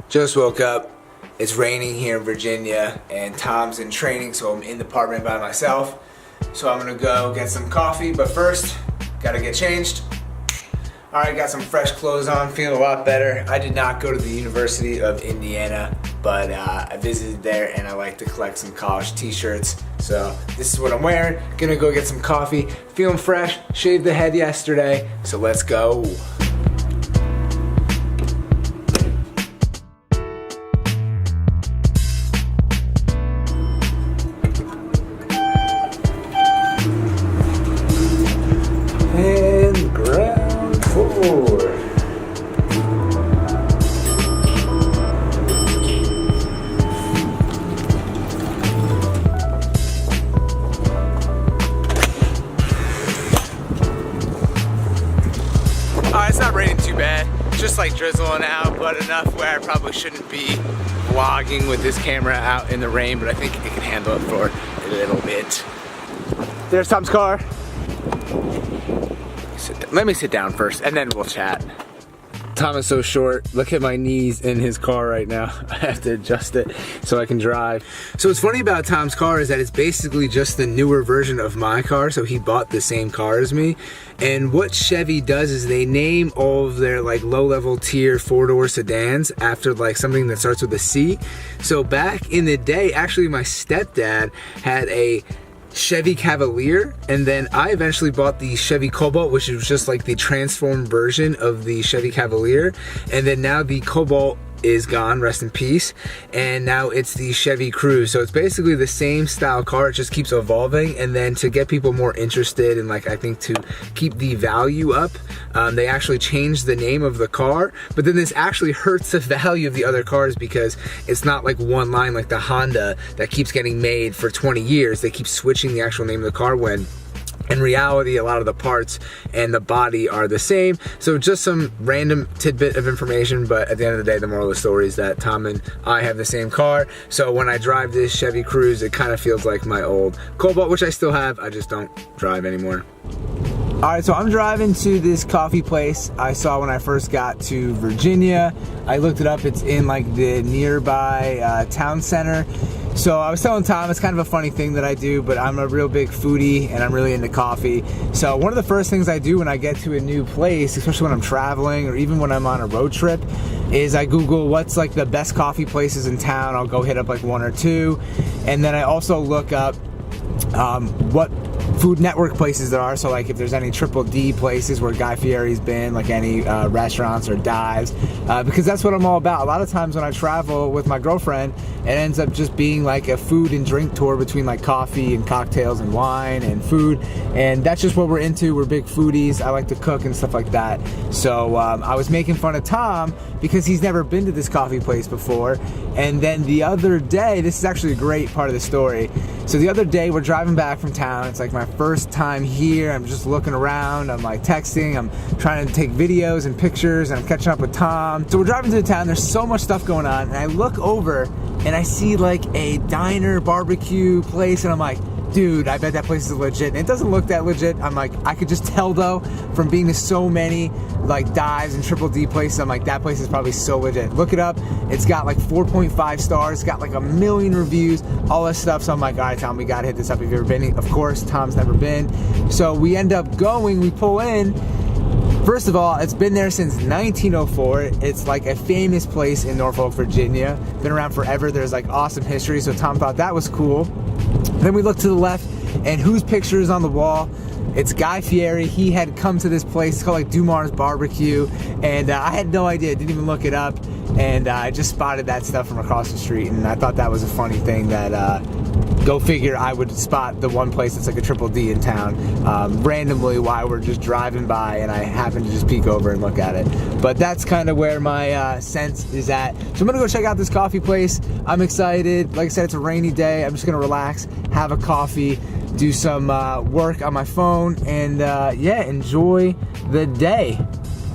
Just woke up. It's raining here in Virginia and Tom's in training, so I'm in the apartment by myself. So I'm gonna go get some coffee, but first, gotta get changed. Alright, got some fresh clothes on, feeling a lot better. I did not go to the University of Indiana, but I visited there and I like to collect some college t-shirts. So this is what I'm wearing. Gonna go get some coffee, feeling fresh, shaved the head yesterday, so let's go. And ground floor. It's not raining too bad, just like drizzling out, but enough where I probably shouldn't be vlogging with this camera out in the rain, but I think it can handle it for a little bit. There's Tom's car. Let me sit down first and then we'll chat. Tom is so short. Look at my knees in his car right now. I have to adjust it so I can drive. So what's funny about Tom's car is that it's basically just the newer version of my car. So he bought the same car as me. And what Chevy does is they name all of their like low-level tier four-door sedans after like something that starts with a C. So back in the day, actually my stepdad had a Chevy Cavalier, and then I eventually bought the Chevy Cobalt, which was just like the transformed version of the Chevy Cavalier, and then now the Cobalt is gone, rest in peace, and now it's the Chevy Cruze. So it's basically the same style car, it just keeps evolving. And then to get people more interested and like I think to keep the value up, they actually changed the name of the car, but then this actually hurts the value of the other cars because it's not like one line like the Honda that keeps getting made for 20 years. They keep switching the actual name of the car when in reality, a lot of the parts and the body are the same. So just some random tidbit of information, but at the end of the day, the moral of the story is that Tom and I have the same car. So when I drive this Chevy Cruze, it kind of feels like my old Cobalt, which I still have, I just don't drive anymore. Alright, so I'm driving to this coffee place I saw when I first got to Virginia. I looked it up, it's in like the nearby town center. So I was telling Tom, it's kind of a funny thing that I do, but I'm a real big foodie and I'm really into coffee. So one of the first things I do when I get to a new place, especially when I'm traveling or even when I'm on a road trip, is I Google what's like the best coffee places in town. I'll go hit up like one or two. And then I also look up what Food Network places there are, so like if there's any Triple D places where Guy Fieri's been, like any restaurants or dives, because that's what I'm all about. A lot of times when I travel with my girlfriend, it ends up just being like a food and drink tour between like coffee and cocktails and wine and food, and that's just what we're into. We're big foodies. I like to cook and stuff like that. So I was making fun of Tom because he's never been to this coffee place before, and then the other day, this is actually a great part of the story. So the other day we're driving back from town. It's like my first time here. I'm just looking around. I'm like texting. I'm trying to take videos and pictures, and I'm catching up with Tom. So we're driving to the town. There's so much stuff going on, and I look over and I see like a diner barbecue place, and I'm like, dude, I bet that place is legit. And it doesn't look that legit. I'm like, I could just tell though from being to so many like dives and Triple D places. I'm like, that place is probably so legit. Look it up. It's got like 4.5 stars. It's got like 1 million reviews, all this stuff. So I'm like, all right, Tom, we gotta hit this up. Have you ever been? Of course, Tom's never been. So we end up going, we pull in. First of all, it's been there since 1904. It's like a famous place in Norfolk, Virginia. Been around forever. There's like awesome history. So Tom thought that was cool. Then we look to the left, and whose picture is on the wall? It's Guy Fieri. He had come to this place. It's called like Dumar's Barbecue, and I had no idea. Didn't even look it up, and I just spotted that stuff from across the street, and I thought that was a funny thing that go figure, I would spot the one place that's like a Triple D in town randomly while we're just driving by, and I happen to just peek over and look at it. But that's kind of where my sense is at. So I'm gonna go check out this coffee place. I'm excited. Like I said, it's a rainy day. I'm just gonna relax, have a coffee, do some work on my phone, and yeah, enjoy the day.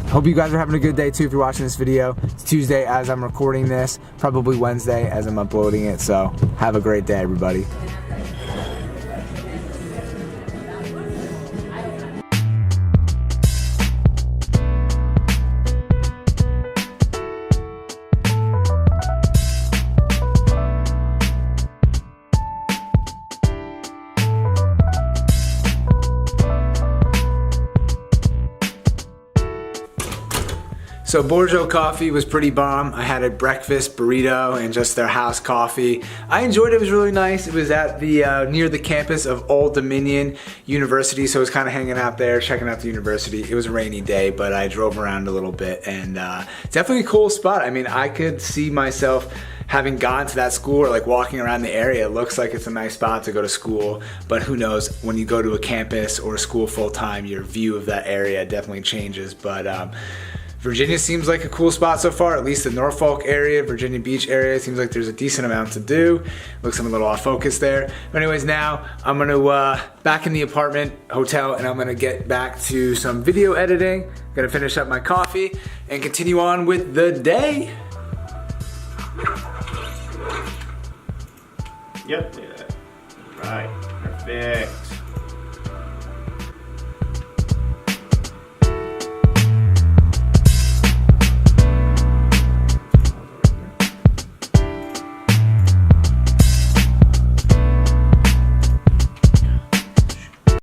Hope you guys are having a good day too if you're watching this video. It's Tuesday as I'm recording this, probably Wednesday as I'm uploading it, so have a great day, everybody. So Borjo Coffee was pretty bomb. I had a breakfast burrito and just their house coffee. I enjoyed it. It was really nice. It was at the near the campus of Old Dominion University, so I was kind of hanging out there, checking out the university. It was a rainy day, but I drove around a little bit, and it's definitely a cool spot. I mean, I could see myself having gone to that school or like walking around the area. It looks like it's a nice spot to go to school, but who knows, when you go to a campus or a school full time, your view of that area definitely changes. But Virginia seems like a cool spot so far, at least the Norfolk area, Virginia Beach area. Seems like there's a decent amount to do. Looks I'm a little off focus there. But anyways, now I'm gonna back in the apartment, hotel, and I'm gonna get back to some video editing. Gonna finish up my coffee and continue on with the day. Yep. Yeah. Right. Perfect.